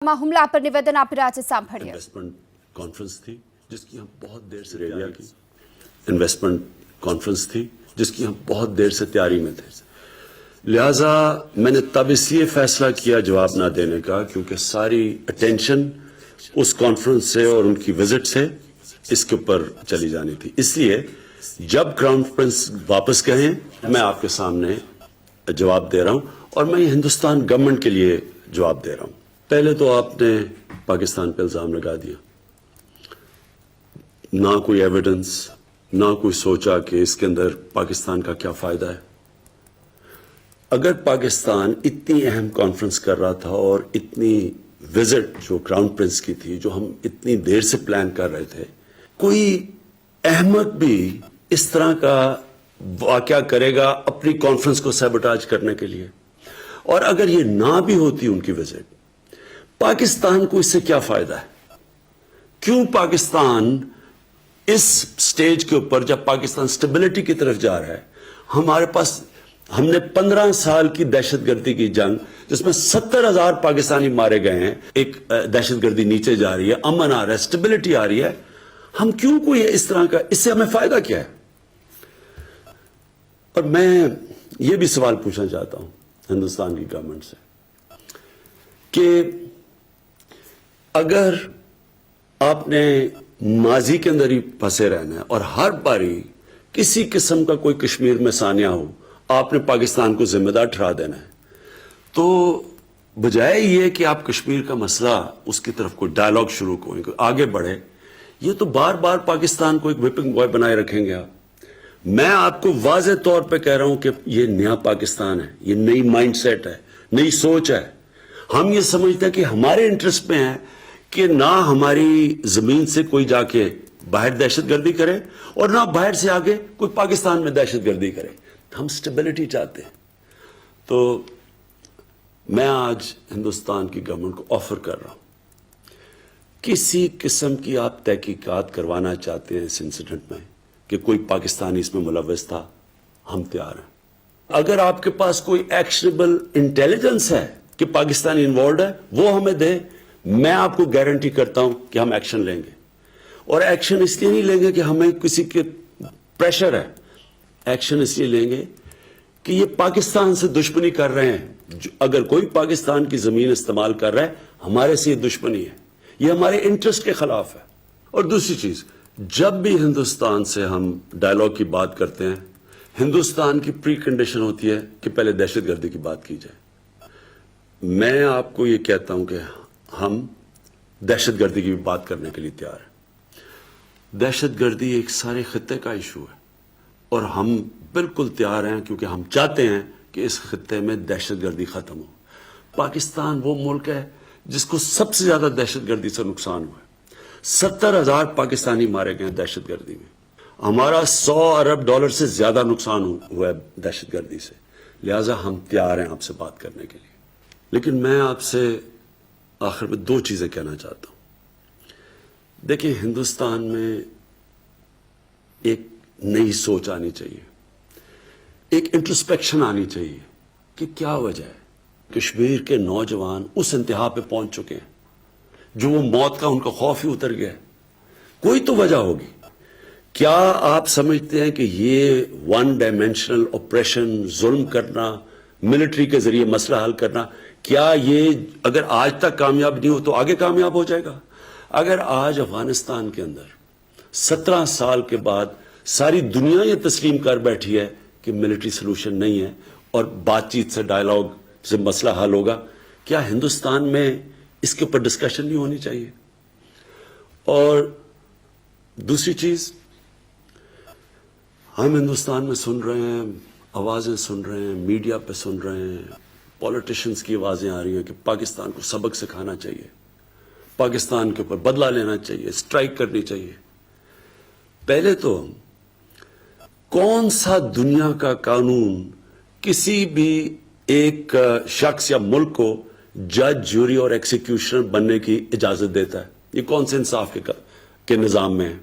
હુમલા પર નિવેદન આપી રહ્યા છે સાંભળીએ। इन्वेस्टमेंट कॉन्फ्रेंस थी जिसकी हम बहुत देर से तैयारी की। इन्वेस्टमेंट कॉन्फ्रेंस थी जिसकी हम बहुत देर से तैयारी में थे। लिहाजा मैंने तब इसलिए फैसला किया जवाब ना देने का क्योंकि सारी अटेंशन उस कॉन्फ्रेंस से और उनकी विजिट से इसके ऊपर चली जानी थी। इसलिए जब क्राउन प्रिंस वापस गए मैं आपके सामने जवाब दे रहा हूं और मैं हिंदुस्तान गवर्नमेंट के लिए जवाब दे रहा हूं। पहले तो आपने पाकिस्तान पर इल्जाम लगा दिया, ना कोई एविडेंस, ना कोई सोचा कि इसके अंदर पाकिस्तान का क्या फायदा है। अगर पाकिस्तान इतनी अहम कॉन्फ्रेंस कर रहा था और इतनी विजिट जो क्राउन प्रिंस की थी जो हम इतनी देर से प्लान कर रहे थे, कोई अहमक भी इस तरह का वाकया करेगा अपनी कॉन्फ्रेंस को सैबोटाज करने के लिए। और अगर ये ना भी होती उनकी विजिट, पाकिस्तान को इससे क्या फायदा है? क्यों पाकिस्तान इस स्टेज के ऊपर जब पाकिस्तान स्टेबिलिटी की तरफ जा रहा है, हमारे पास हमने 15 साल की दहशतगर्दी की जंग जिसमें 70,000 पाकिस्तानी मारे गए हैं, एक दहशतगर्दी नीचे जा रही है, अमन आ रहा है, स्टेबिलिटी आ रही है, हम क्यों कोई इस तरह का, इससे हमें फायदा क्या है? और मैं ये भी सवाल पूछना चाहता हूं हिंदुस्तान की गवर्नमेंट से कि अगर आपने माजी के अंदर ही फंसे रहना है और हर बारी किसी किस्म का कोई कश्मीर में सानिया हो आपने पाकिस्तान को जिम्मेदार ठहरा देना है, तो बजाय ये कि आप कश्मीर का मसला उसकी तरफ कोई डायलॉग शुरू करें, आगे बढ़े, ये तो बार बार पाकिस्तान को एक व्हिपिंग बॉय बनाए रखेंगे आप। मैं आपको वाज़े तौर पे कह रहा हूं कि ये नया पाकिस्तान है, ये नई माइंडसेट है, नई सोच है। हम ये समझते हैं कि हमारे इंटरेस्ट में है कि ना हमारी जमीन से कोई जाके बाहर दहशतगर्दी करे और ना बाहर से आगे कोई पाकिस्तान में दहशतगर्दी करे। हम स्टेबिलिटी चाहते हैं। तो मैं आज हिंदुस्तान की गवर्नमेंट को ऑफर कर रहा हूं, किसी किस्म की आप तहकीकात करवाना चाहते हैं इस इंसिडेंट में कि कोई पाकिस्तानी इसमें मुलव्वस था, हम तैयार हैं। अगर आपके पास कोई एक्शनेबल इंटेलिजेंस है कि पाकिस्तानी इन्वॉल्व है, वो हमें दे, मैं आपको गारंटी करता हूं कि हम एक्शन लेंगे। और एक्शन इसलिए नहीं लेंगे कि हमें किसी के प्रेशर है, एक्शन इसलिए लेंगे कि ये पाकिस्तान से दुश्मनी कर रहे हैं। अगर कोई पाकिस्तान की जमीन इस्तेमाल कर रहा है, हमारे से ये दुश्मनी है, ये हमारे इंटरेस्ट के खिलाफ है। और दूसरी चीज, जब भी हिंदुस्तान से हम डायलॉग की बात करते हैं, हिंदुस्तान की प्री कंडीशन होती है कि पहले दहशतगर्दी की बात की जाए। मैं आपको ये कहता हूं कि हम दहशतगर्दी की भी बात करने के लिए तैयार हैं। दहशतगर्दी एक सारे खित्ते का इशू है और हम बिल्कुल तैयार हैं क्योंकि हम चाहते हैं कि इस खित्ते में दहशतगर्दी खत्म हो। पाकिस्तान वो मुल्क है जिसको सबसे ज्यादा दहशतगर्दी से नुकसान हुआ है। 70,000 पाकिस्तानी मारे गए दहशतगर्दी में। हमारा $100 अरब से ज्यादा नुकसान हुआ है दहशतगर्दी से। लिहाजा हम तैयार हैं आपसे बात करने के लिए। लेकिन मैं आपसे आखिर में दो चीजें कहना चाहता हूं। देखिए, हिंदुस्तान में एक नई सोच आनी चाहिए, एक इंट्रोस्पेक्शन आनी चाहिए कि क्या वजह है कश्मीर के नौजवान उस इंतहा पे पहुंच चुके हैं जो वो मौत का उनका खौफ ही उतर गया है। कोई तो वजह होगी। क्या आप समझते हैं कि ये वन डायमेंशनल ऑपरेशन, जुल्म करना, मिलिट्री के जरिए मसला हल करना, क्या ये अगर आज तक कामयाब नहीं हो तो आगे कामयाब हो जाएगा? अगर आज अफगानिस्तान के अंदर 17 साल के बाद सारी दुनिया ये तस्लीम कर बैठी है कि मिलिट्री सोल्यूशन नहीं है और बातचीत से, डायलॉग से मसला हल होगा, क्या हिंदुस्तान में इसके ऊपर डिस्कशन नहीं होनी चाहिए? और दूसरी चीज, हम हिंदुस्तान में सुन रहे हैं, आवाजें सुन रहे हैं, मीडिया पे सुन रहे हैं, पॉलिटिशियंस की आवाजें आ रही हैं कि पाकिस्तान को सबक सिखाना चाहिए, पाकिस्तान के ऊपर बदला लेना चाहिए, स्ट्राइक करनी चाहिए। पहले तो कौन सा दुनिया का कानून किसी भी एक शख्स या मुल्क को जज, जूरी और एक्सिक्यूशनर बनने की इजाजत देता है? ये कौन से इंसाफ के निजाम में है?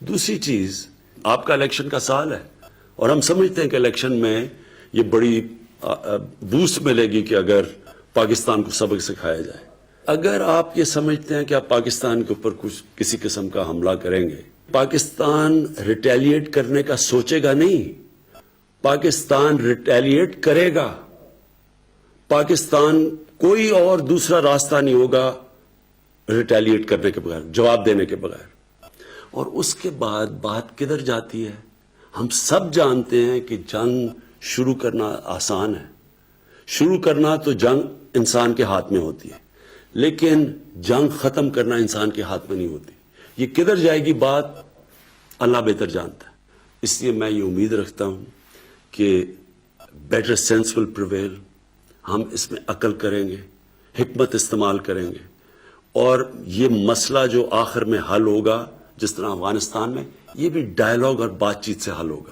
दूसरी चीज, आपका इलेक्शन का साल है और हम समझते हैं कि इलेक्शन में ये बड़ी बूस्ट मिलेगी कि अगर पाकिस्तान को सबक सिखाया जाए। اگر آپ یہ سمجھتے ہیں کہ آپ پاکستان کے اوپر کچھ کسی قسم کا حملہ کریں گے، پاکستان ریٹیلیٹ کرنے کا سوچے گا نہیں، پاکستان ریٹیلیٹ کرے گا. پاکستان کوئی اور دوسرا راستہ نہیں ہوگا ریٹیلیٹ کرنے کے بغیر، جواب دینے کے بغیر. اور اس کے بعد بات کدھر جاتی ہے؟ ہم سب جانتے ہیں کہ جنگ شروع کرنا آسان ہے، شروع کرنا تو جنگ انسان کے ہاتھ میں ہوتی ہے، لیکن جنگ ختم کرنا انسان کے ہاتھ میں نہیں ہوتی. یہ کدھر جائے گی بات اللہ بہتر جانتا ہے. اس لیے میں یہ امید رکھتا ہوں کہ بیٹر سینس ول پریویل. ہم اس میں عقل کریں گے، حکمت استعمال کریں گے، اور یہ مسئلہ جو آخر میں حل ہوگا جس طرح افغانستان میں، یہ بھی ڈائیلاگ اور بات چیت سے حل ہوگا.